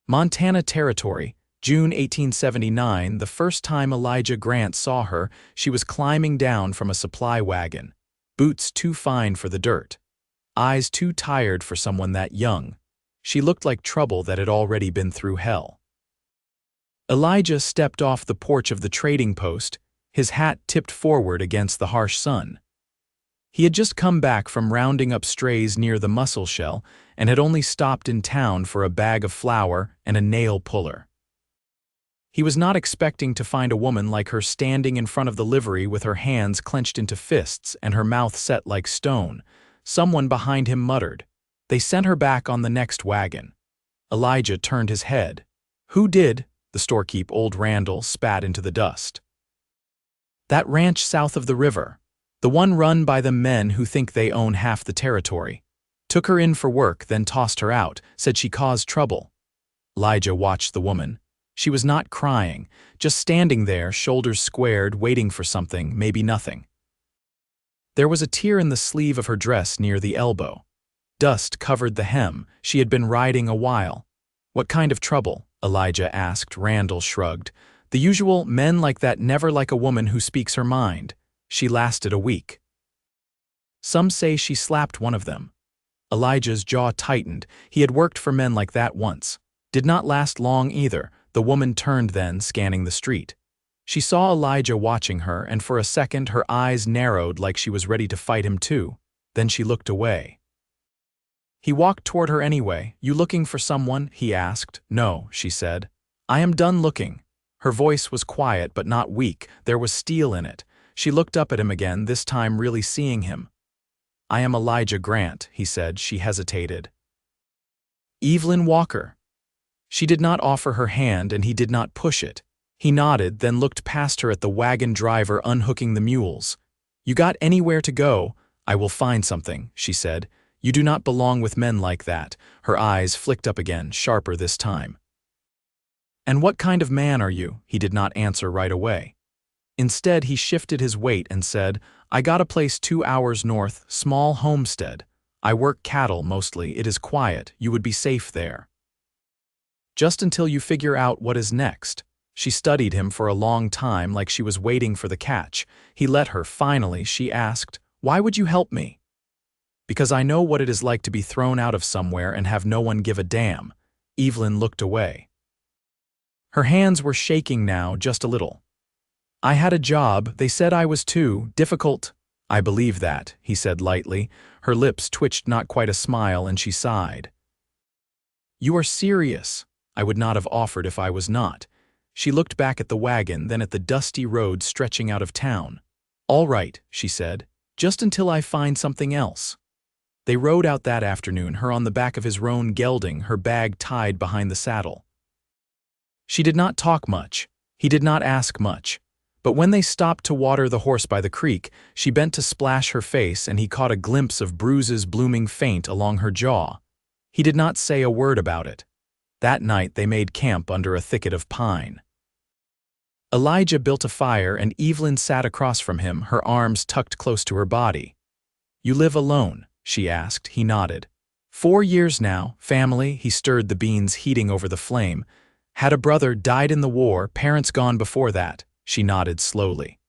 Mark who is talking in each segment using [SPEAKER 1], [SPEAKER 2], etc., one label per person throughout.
[SPEAKER 1] Montana Territory, June 1879. The first time Elijah Grant saw her, she was climbing down from a supply wagon. Boots too fine for the dirt. Eyes too tired for someone that young. She looked like trouble that had already been through hell. Elijah stepped off the porch of the trading post, his hat tipped forward against the harsh sun. He had just come back from rounding up strays near the mussel shell and had only stopped in town for a bag of flour and a nail puller. He was not expecting to find a woman like her standing in front of the livery with her hands clenched into fists and her mouth set like stone. Someone behind him muttered, "They sent her back on the next wagon." Elijah turned his head. "Who did?" The storekeep, old Randall, spat into the dust. "That ranch south of the river. The one run by the men who think they own half the territory. Took her in for work, then tossed her out, said she caused trouble." Elijah watched the woman. She was not crying, just standing there, shoulders squared, waiting for something, maybe nothing. There was a tear in the sleeve of her dress near the elbow. Dust covered the hem. She had been riding a while. "What kind of trouble?" Elijah asked. Randall shrugged. "The usual, men like that never like a woman who speaks her mind. She lasted a week. Some say she slapped one of them." Elijah's jaw tightened. He had worked for men like that once. Did not last long either. The woman turned then, scanning the street. She saw Elijah watching her, and for a second her eyes narrowed like she was ready to fight him too. Then she looked away. He walked toward her anyway. "You looking for someone?" he asked. "No," she said. "I am done looking." Her voice was quiet but not weak. There was steel in it. She looked up at him again, this time really seeing him. "I am Elijah Grant," he said. She hesitated. "Evelyn Walker." She did not offer her hand, and he did not push it. He nodded, then looked past her at the wagon driver unhooking the mules. "You got anywhere to go?" "I will find something," she said. "You do not belong with men like that." Her eyes flicked up again, sharper this time. "And what kind of man are you?" He did not answer right away. Instead, he shifted his weight and said, "I got a place 2 hours north, small homestead. I work cattle mostly. It is quiet. You would be safe there. Just until you figure out what is next." She studied him for a long time like she was waiting for the catch. He let her. Finally, she asked, "Why would you help me?" "Because I know what it is like to be thrown out of somewhere and have no one give a damn." Evelyn looked away. Her hands were shaking now, just a little. "I had a job. They said I was too difficult." "I believe that," he said lightly. Her lips twitched, not quite a smile, and she sighed. "You are serious." "I would not have offered if I was not." She looked back at the wagon, then at the dusty road stretching out of town. "All right," she said, "just until I find something else." They rode out that afternoon, her on the back of his roan gelding, her bag tied behind the saddle. She did not talk much. He did not ask much. But when they stopped to water the horse by the creek, she bent to splash her face, and he caught a glimpse of bruises blooming faint along her jaw. He did not say a word about it. That night they made camp under a thicket of pine. Elijah built a fire, and Evelyn sat across from him, her arms tucked close to her body. "You live alone?" she asked. He nodded. 4 years now. Family?" He stirred the beans heating over the flame. "Had a brother, died in the war, parents gone before that." She nodded slowly.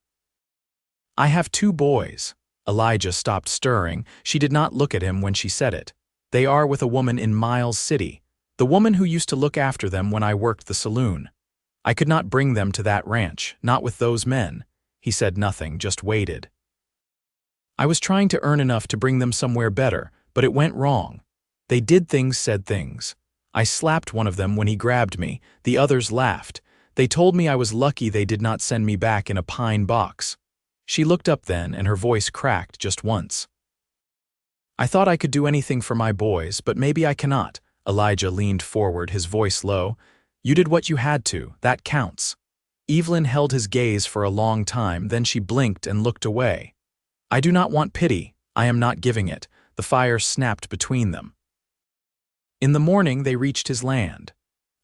[SPEAKER 1] "I have 2 boys. Elijah stopped stirring. She did not look at him when she said it. "They are with a woman in Miles City, the woman who used to look after them when I worked the saloon. I could not bring them to that ranch, not with those men." He said nothing, just waited. "I was trying to earn enough to bring them somewhere better, but it went wrong. They did things, said things. I slapped one of them when he grabbed me. The others laughed. They told me I was lucky they did not send me back in a pine box." She looked up then, and her voice cracked just once. "I thought I could do anything for my boys, but maybe I cannot." Elijah leaned forward, his voice low. "You did what you had to. That counts." Evelyn held his gaze for a long time, then she blinked and looked away. "I do not want pity. I am not giving it." The fire snapped between them. In the morning they reached his land.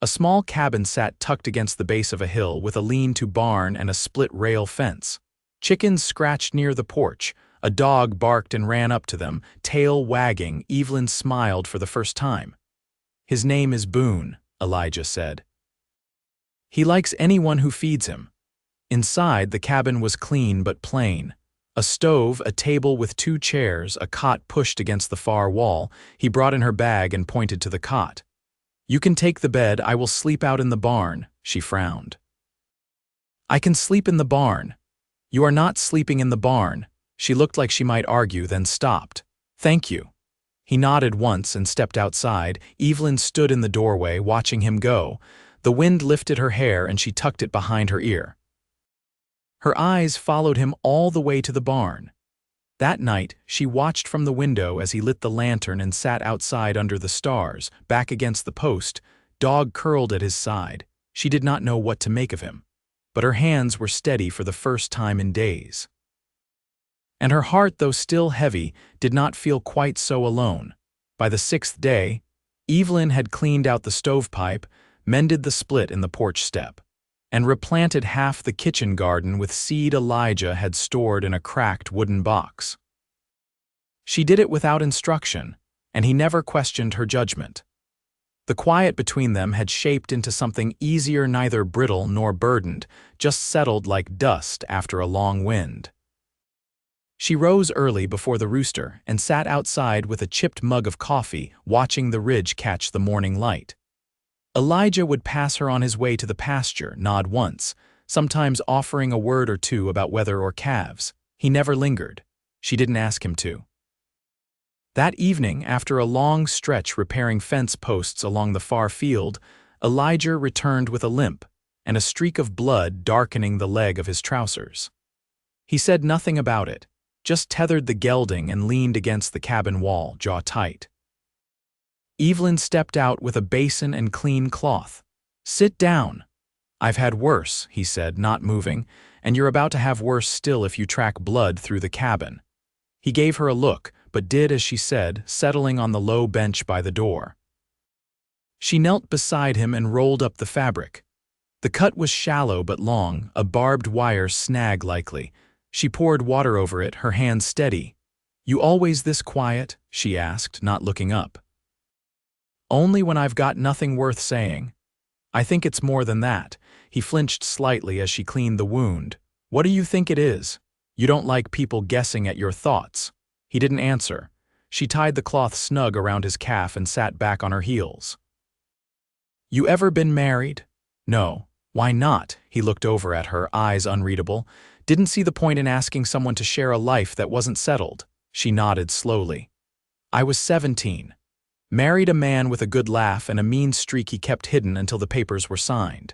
[SPEAKER 1] A small cabin sat tucked against the base of a hill with a lean-to barn and a split-rail fence. Chickens scratched near the porch. A dog barked and ran up to them, tail wagging. Evelyn smiled for the first time. "His name is Boone," Elijah said. He likes anyone who feeds him. Inside, the cabin was clean but plain. A stove, a table with 2 chairs, a cot pushed against the far wall. He brought in her bag and pointed to the cot. "You can take the bed, I will sleep out in the barn," she frowned. "I can sleep in the barn." "You are not sleeping in the barn." She looked like she might argue, then stopped. "Thank you." He nodded once and stepped outside. Evelyn stood in the doorway, watching him go. The wind lifted her hair and she tucked it behind her ear. Her eyes followed him all the way to the barn. That night, she watched from the window as he lit the lantern and sat outside under the stars, back against the post, dog curled at his side. She did not know what to make of him, but her hands were steady for the first time in days. And her heart, though still heavy, did not feel quite so alone. By the 6th day, Evelyn had cleaned out the stovepipe, mended the split in the porch step, and replanted half the kitchen garden with seed Elijah had stored in a cracked wooden box. She did it without instruction, and he never questioned her judgment. The quiet between them had shaped into something easier, neither brittle nor burdened, just settled like dust after a long wind. She rose early before the rooster and sat outside with a chipped mug of coffee, watching the ridge catch the morning light. Elijah would pass her on his way to the pasture, nod once, sometimes offering a word or two about weather or calves. He never lingered. She didn't ask him to. That evening, after a long stretch repairing fence posts along the far field, Elijah returned with a limp and a streak of blood darkening the leg of his trousers. He said nothing about it, just tethered the gelding and leaned against the cabin wall, jaw tight. Evelyn stepped out with a basin and clean cloth. "Sit down." "I've had worse," he said, not moving, "and you're about to have worse still if you track blood through the cabin." He gave her a look, but did as she said, settling on the low bench by the door. She knelt beside him and rolled up the fabric. The cut was shallow but long, a barbed wire snag likely. She poured water over it, her hands steady. "You always this quiet?" she asked, not looking up. "Only when I've got nothing worth saying." "I think it's more than that." He flinched slightly as she cleaned the wound. "What do you think it is? You don't like people guessing at your thoughts." He didn't answer. She tied the cloth snug around his calf and sat back on her heels. "You ever been married?" "No." "Why not?" He looked over at her, eyes unreadable. Didn't see the point in asking someone to share a life that wasn't settled. She nodded slowly. "I was 17. Married a man with a good laugh and a mean streak he kept hidden until the papers were signed.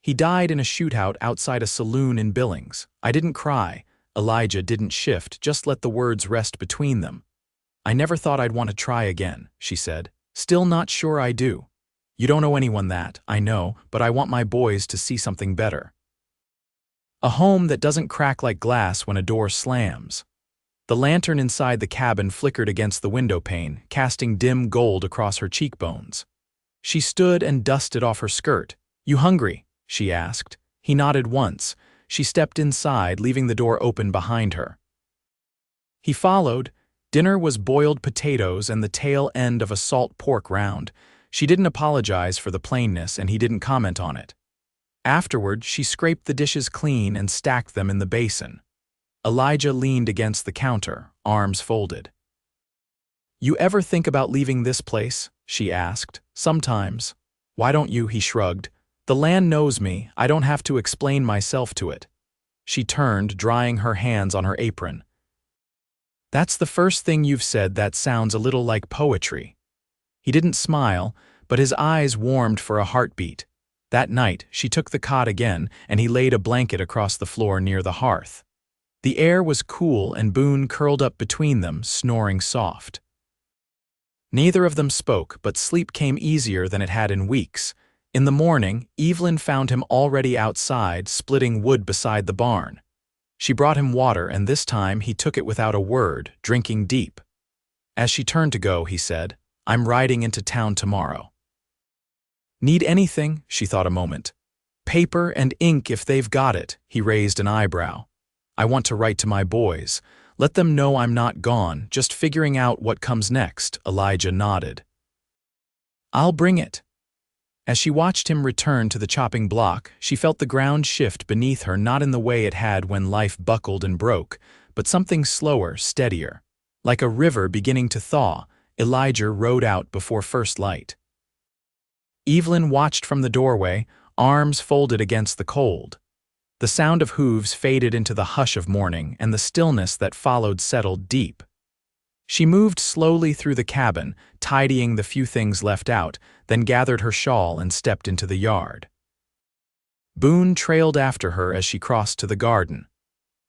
[SPEAKER 1] He died in a shootout outside a saloon in Billings. I didn't cry. Elijah didn't shift, just let the words rest between them. "I never thought I'd want to try again," she said. "Still not sure I do. You don't owe anyone that, I know, but I want my boys to see something better. A home that doesn't crack like glass when a door slams." The lantern inside the cabin flickered against the window pane, casting dim gold across her cheekbones. She stood and dusted off her skirt. "You hungry?" she asked. He nodded once. She stepped inside, leaving the door open behind her. He followed. Dinner was boiled potatoes and the tail end of a salt pork round. She didn't apologize for the plainness, and he didn't comment on it. Afterward, she scraped the dishes clean and stacked them in the basin. Elijah leaned against the counter, arms folded. "You ever think about leaving this place?" she asked. "Sometimes." "Why don't you?" he shrugged. "The land knows me. I don't have to explain myself to it." She turned, drying her hands on her apron. "That's the first thing you've said that sounds a little like poetry." He didn't smile, but his eyes warmed for a heartbeat. That night, she took the cot again, and he laid a blanket across the floor near the hearth. The air was cool, and Boone curled up between them, snoring soft. Neither of them spoke, but sleep came easier than it had in weeks. In the morning, Evelyn found him already outside, splitting wood beside the barn. She brought him water, and this time he took it without a word, drinking deep. As she turned to go, he said, "I'm riding into town tomorrow." "Need anything?" She thought a moment. "Paper and ink if they've got it." He raised an eyebrow. "I want to write to my boys. Let them know I'm not gone, just figuring out what comes next." Elijah nodded. "I'll bring it." As she watched him return to the chopping block, she felt the ground shift beneath her, not in the way it had when life buckled and broke, but something slower, steadier. Like a river beginning to thaw, Elijah rode out before first light. Evelyn watched from the doorway, arms folded against the cold. The sound of hooves faded into the hush of morning, and the stillness that followed settled deep. She moved slowly through the cabin, tidying the few things left out, then gathered her shawl and stepped into the yard. Boone trailed after her as she crossed to the garden.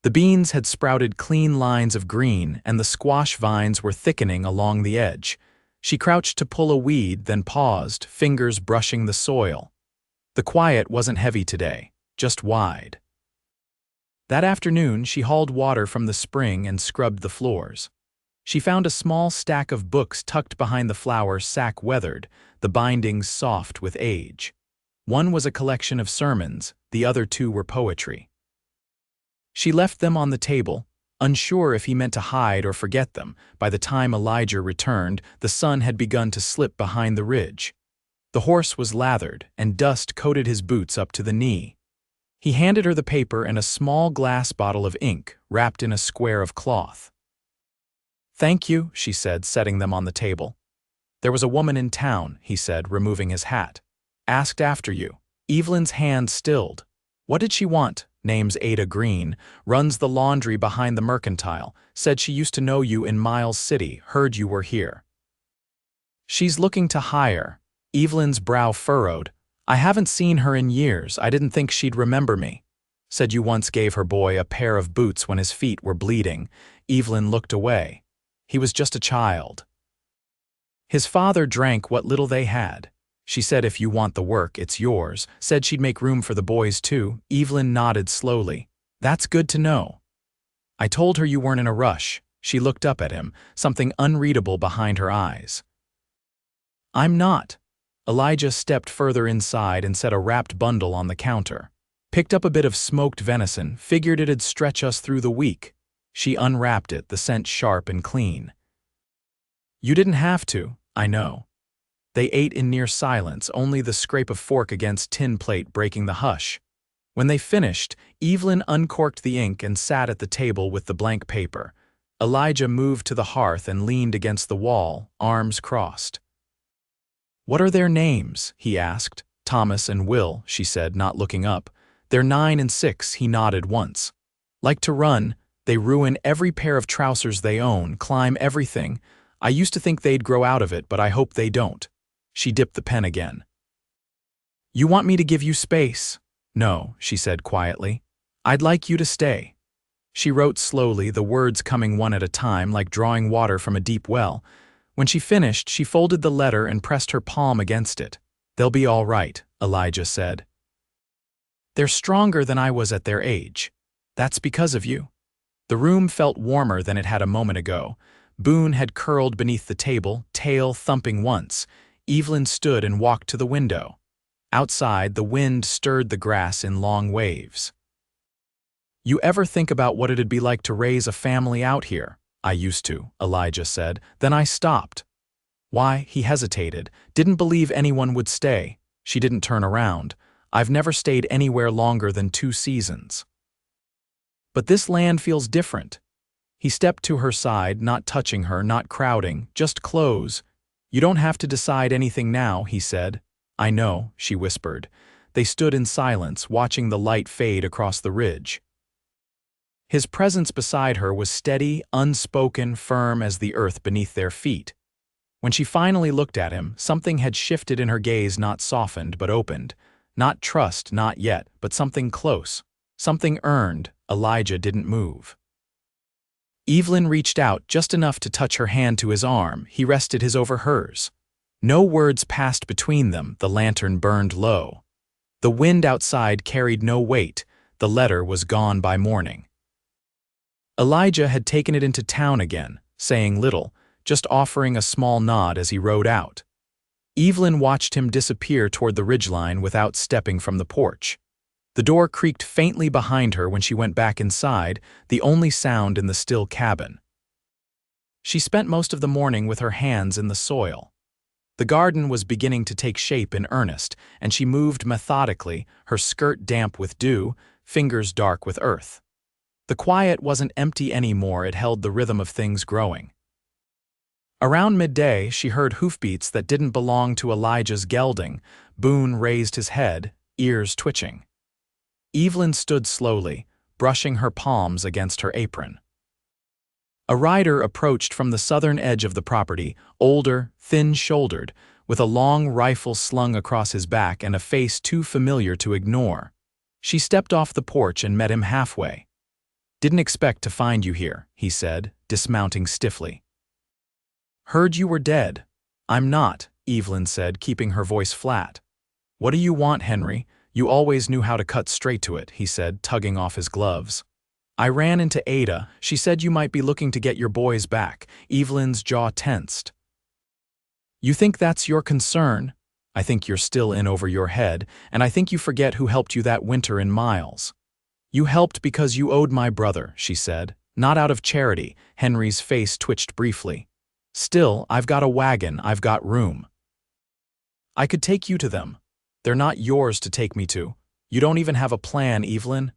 [SPEAKER 1] The beans had sprouted clean lines of green, and the squash vines were thickening along the edge. She crouched to pull a weed, then paused, fingers brushing the soil. The quiet wasn't heavy today, just wide. That afternoon, she hauled water from the spring and scrubbed the floors. She found a small stack of books tucked behind the flower sack, weathered, the bindings soft with age. One was a collection of sermons, the other two were poetry. She left them on the table, unsure if he meant to hide or forget them. By the time Elijah returned, the sun had begun to slip behind the ridge. The horse was lathered, and dust coated his boots up to the knee. He handed her the paper and a small glass bottle of ink, wrapped in a square of cloth. "Thank you," she said, setting them on the table. "There was a woman in town," he said, removing his hat. "Asked after you." Evelyn's hand stilled. "What did she want?" "Name's Ada Green, runs the laundry behind the mercantile, said she used to know you in Miles City, heard you were here." "She's looking to hire." Evelyn's brow furrowed. "I haven't seen her in years. I didn't think she'd remember me." "Said you once gave her boy a pair of boots when his feet were bleeding." Evelyn looked away. "He was just a child. His father drank what little they had. She said if you want the work, it's yours. Said she'd make room for the boys too." Evelyn nodded slowly. "That's good to know." "I told her you weren't in a rush." She looked up at him, something unreadable behind her eyes. "I'm not." Elijah stepped further inside and set a wrapped bundle on the counter. "Picked up a bit of smoked venison, figured it'd stretch us through the week." She unwrapped it, the scent sharp and clean. "You didn't have to, I know." They ate in near silence, only the scrape of fork against tin plate breaking the hush. When they finished, Evelyn uncorked the ink and sat at the table with the blank paper. Elijah moved to the hearth and leaned against the wall, arms crossed. "What are their names?" he asked. "Thomas and Will," she said, not looking up. "They're 9 and 6, he nodded once. "Like to run. They ruin every pair of trousers they own, climb everything. I used to think they'd grow out of it, but I hope they don't." She dipped the pen again. "You want me to give you space?" "No," she said quietly. "I'd like you to stay." She wrote slowly, the words coming one at a time, like drawing water from a deep well. When she finished, she folded the letter and pressed her palm against it. "They'll be all right," Elijah said. "They're stronger than I was at their age. That's because of you." The room felt warmer than it had a moment ago. Boone had curled beneath the table, tail thumping once. Evelyn stood and walked to the window. Outside, the wind stirred the grass in long waves. "You ever think about what it'd be like to raise a family out here?" "I used to," Elijah said. "Then I stopped." "Why?" He hesitated. "Didn't believe anyone would stay." She didn't turn around. "I've never stayed anywhere longer than 2 seasons. But this land feels different." He stepped to her side, not touching her, not crowding, just close. "You don't have to decide anything now," he said. "I know," she whispered. They stood in silence, watching the light fade across the ridge. His presence beside her was steady, unspoken, firm as the earth beneath their feet. When she finally looked at him, something had shifted in her gaze, not softened, but opened. Not trust, not yet, but something close. Something earned. Elijah didn't move. Evelyn reached out just enough to touch her hand to his arm. He rested his over hers. No words passed between them. The lantern burned low. The wind outside carried no weight. The letter was gone by morning. Elijah had taken it into town again, saying little, just offering a small nod as he rode out. Evelyn watched him disappear toward the ridgeline without stepping from the porch. The door creaked faintly behind her when she went back inside, the only sound in the still cabin. She spent most of the morning with her hands in the soil. The garden was beginning to take shape in earnest, and she moved methodically, her skirt damp with dew, fingers dark with earth. The quiet wasn't empty anymore, it held the rhythm of things growing. Around midday, she heard hoofbeats that didn't belong to Elijah's gelding. Boone raised his head, ears twitching. Evelyn stood slowly, brushing her palms against her apron. A rider approached from the southern edge of the property, older, thin-shouldered, with a long rifle slung across his back and a face too familiar to ignore. She stepped off the porch and met him halfway. "Didn't expect to find you here," he said, dismounting stiffly. "Heard you were dead." "I'm not," Evelyn said, keeping her voice flat. "What do you want, Henry? You always knew how to cut straight to it," he said, tugging off his gloves. "I ran into Ada. She said you might be looking to get your boys back." Evelyn's jaw tensed. "You think that's your concern? I think you're still in over your head, and I think you forget who helped you that winter in Miles." "You helped because you owed my brother," she said. "Not out of charity." Henry's face twitched briefly. "Still, I've got a wagon, I've got room. I could take you to them. They're not yours to take me to. You don't even have a plan, Evelyn.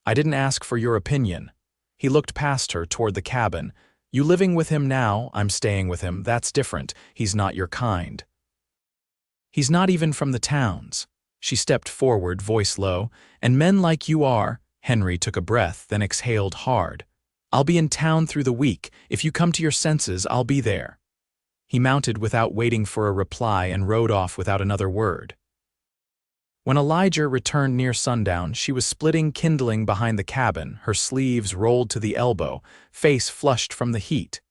[SPEAKER 1] I didn't ask for your opinion." He looked past her toward the cabin. "You living with him now, I'm staying with him, that's different. He's not your kind. He's not even from the towns." She stepped forward, voice low. "And men like you are." Henry took a breath, then exhaled hard. "I'll be in town through the week. If you come to your senses, I'll be there." He mounted without waiting for a reply and rode off without another word. When Elijah returned near sundown, she was splitting kindling behind the cabin, her sleeves rolled to the elbow, face flushed from the heat.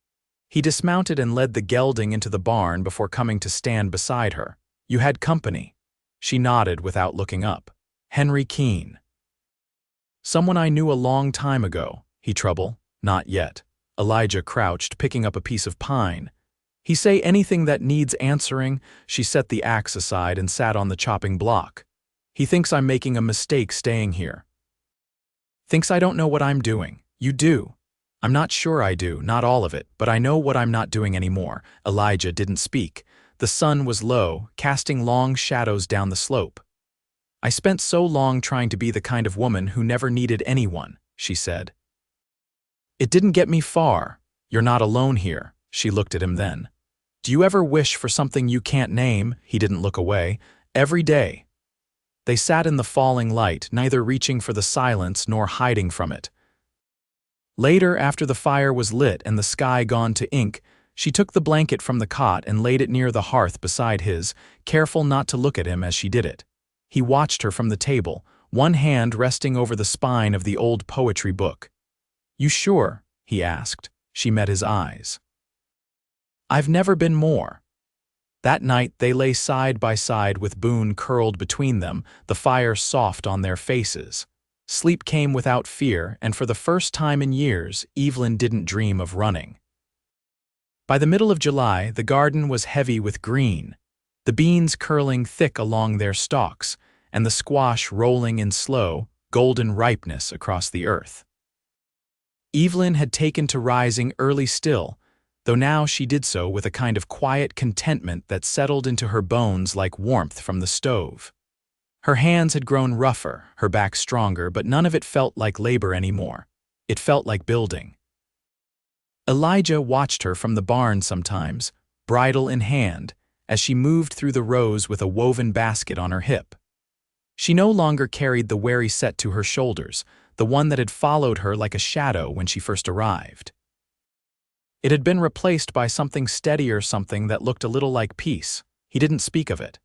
[SPEAKER 1] He dismounted and led the gelding into the barn before coming to stand beside her. "You had company." She nodded without looking up. "Henry Keene." "Someone I knew a long time ago." He trouble. "Not yet." Elijah crouched, picking up a piece of pine. "He say anything that needs answering?" She set the axe aside and sat on the chopping block. "He thinks I'm making a mistake staying here. Thinks I don't know what I'm doing." "You do." "I'm not sure I do, not all of it, but I know what I'm not doing anymore." Elijah didn't speak. The sun was low, casting long shadows down the slope. "I spent so long trying to be the kind of woman who never needed anyone," she said. "It didn't get me far." "You're not alone here." She looked at him then. "Do you ever wish for something you can't name?" He didn't look away. "Every day." They sat in the falling light, neither reaching for the silence nor hiding from it. Later, after the fire was lit and the sky gone to ink, she took the blanket from the cot and laid it near the hearth beside his, careful not to look at him as she did it. He watched her from the table, one hand resting over the spine of the old poetry book. "You sure?" he asked. She met his eyes. "I've never been more." That night they lay side by side with Boone curled between them, the fire soft on their faces. Sleep came without fear, and for the first time in years, Evelyn didn't dream of running. By the middle of July, the garden was heavy with green, the beans curling thick along their stalks, and the squash rolling in slow, golden ripeness across the earth. Evelyn had taken to rising early still, though now she did so with a kind of quiet contentment that settled into her bones like warmth from the stove. Her hands had grown rougher, her back stronger, but none of it felt like labor anymore. It felt like building. Elijah watched her from the barn sometimes, bridle in hand, as she moved through the rows with a woven basket on her hip. She no longer carried the wary set to her shoulders, the one that had followed her like a shadow when she first arrived. It had been replaced by something steadier, something that looked a little like peace. He didn't speak of it.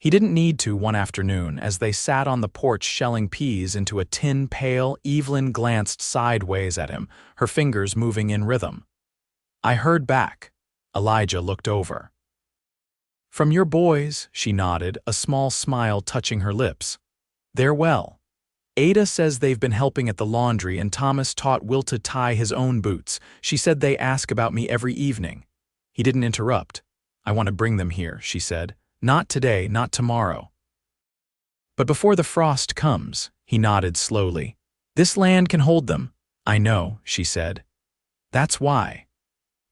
[SPEAKER 1] He didn't need to one afternoon as they sat on the porch shelling peas into a tin pail. Evelyn glanced sideways at him, her fingers moving in rhythm. "I heard back." Elijah looked over. "From your boys," she nodded, a small smile touching her lips. "They're well. Ada says they've been helping at the laundry and Thomas taught Will to tie his own boots. She said they ask about me every evening." He didn't interrupt. "I want to bring them here," she said. "Not today, not tomorrow. But before the frost comes." He nodded slowly. "This land can hold them." "I know," she said. "That's why."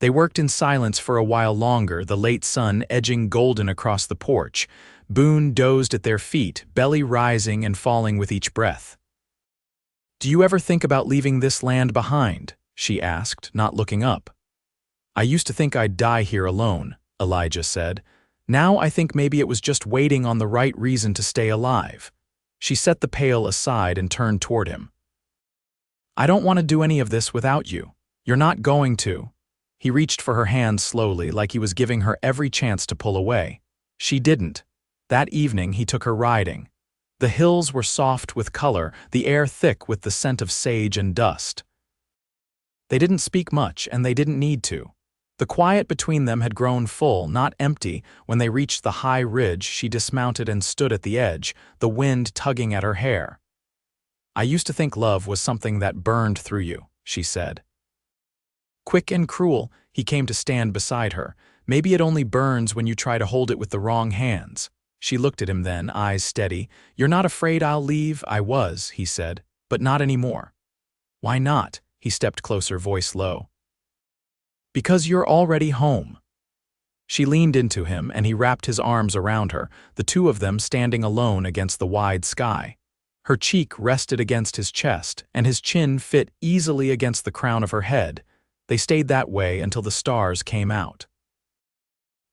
[SPEAKER 1] They worked in silence for a while longer, the late sun edging golden across the porch. Boone dozed at their feet, belly rising and falling with each breath. "Do you ever think about leaving this land behind?" she asked, not looking up. "I used to think I'd die here alone," Elijah said. "Now I think maybe it was just waiting on the right reason to stay alive." She set the pail aside and turned toward him. "I don't want to do any of this without you. You're not going to." He reached for her hand slowly, like he was giving her every chance to pull away. She didn't. That evening he took her riding. The hills were soft with color, the air thick with the scent of sage and dust. They didn't speak much, and they didn't need to. The quiet between them had grown full, not empty. When they reached the high ridge, she dismounted and stood at the edge, the wind tugging at her hair. "I used to think love was something that burned through you," she said. Quick and cruel, he came to stand beside her. "Maybe it only burns when you try to hold it with the wrong hands." She looked at him then, eyes steady. "You're not afraid I'll leave?" "I was," he said, "but not anymore." "Why not?" He stepped closer, voice low. "Because you're already home." She leaned into him, and he wrapped his arms around her, the two of them standing alone against the wide sky. Her cheek rested against his chest, and his chin fit easily against the crown of her head. They stayed that way until the stars came out.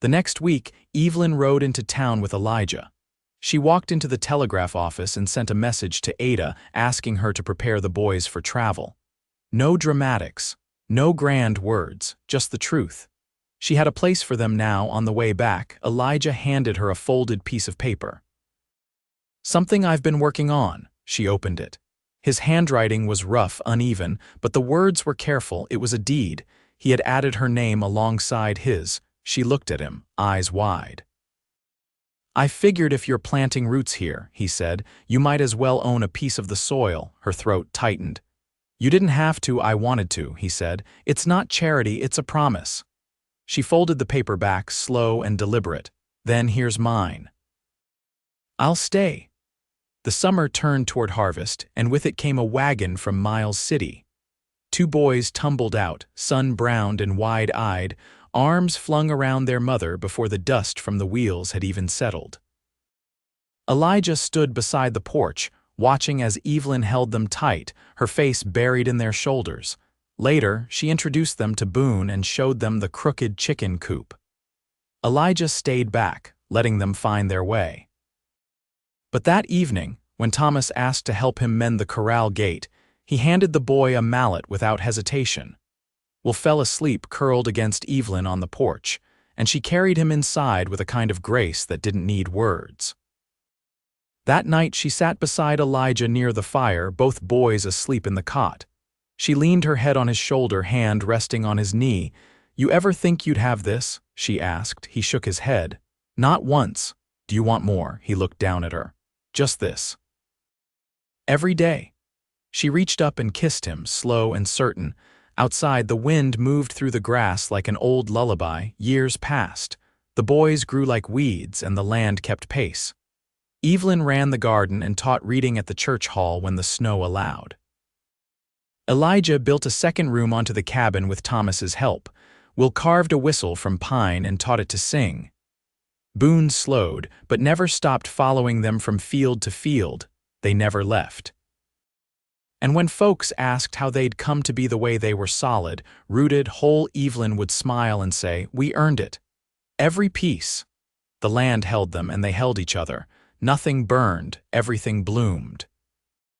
[SPEAKER 1] The next week, Evelyn rode into town with Elijah. She walked into the telegraph office and sent a message to Ada asking her to prepare the boys for travel. No dramatics, no grand words, just the truth. She had a place for them now. On the way back, Elijah handed her a folded piece of paper. "Something I've been working on." She opened it. His handwriting was rough, uneven, but the words were careful. It was a deed. He had added her name alongside his. She looked at him, eyes wide. "I figured if you're planting roots here," he said, "you might as well own a piece of the soil." Her throat tightened. "You didn't have to, I wanted to," he said. "It's not charity, it's a promise." She folded the paper back, slow and deliberate. "Then here's mine. I'll stay." The summer turned toward harvest, and with it came a wagon from Miles City. Two boys tumbled out, sun-browned and wide-eyed, arms flung around their mother before the dust from the wheels had even settled. Elijah stood beside the porch, watching as Evelyn held them tight, her face buried in their shoulders. Later, she introduced them to Boone and showed them the crooked chicken coop. Elijah stayed back, letting them find their way. But that evening, when Thomas asked to help him mend the corral gate, he handed the boy a mallet without hesitation. Will fell asleep curled against Evelyn on the porch, and she carried him inside with a kind of grace that didn't need words. That night she sat beside Elijah near the fire, both boys asleep in the cot. She leaned her head on his shoulder, hand resting on his knee. "You ever think you'd have this?" she asked. He shook his head. "Not once." "Do you want more?" He looked down at her. "Just this." "Every day." She reached up and kissed him, slow and certain. Outside, the wind moved through the grass like an old lullaby. Years passed. The boys grew like weeds, and the land kept pace. Evelyn ran the garden and taught reading at the church hall when the snow allowed. Elijah built a second room onto the cabin with Thomas's help. Will carved a whistle from pine and taught it to sing. Boone slowed, but never stopped following them from field to field. They never left. And when folks asked how they'd come to be the way they were, solid, rooted, whole, Evelyn would smile and say, "We earned it. Every piece." The land held them, and they held each other. Nothing burned, everything bloomed.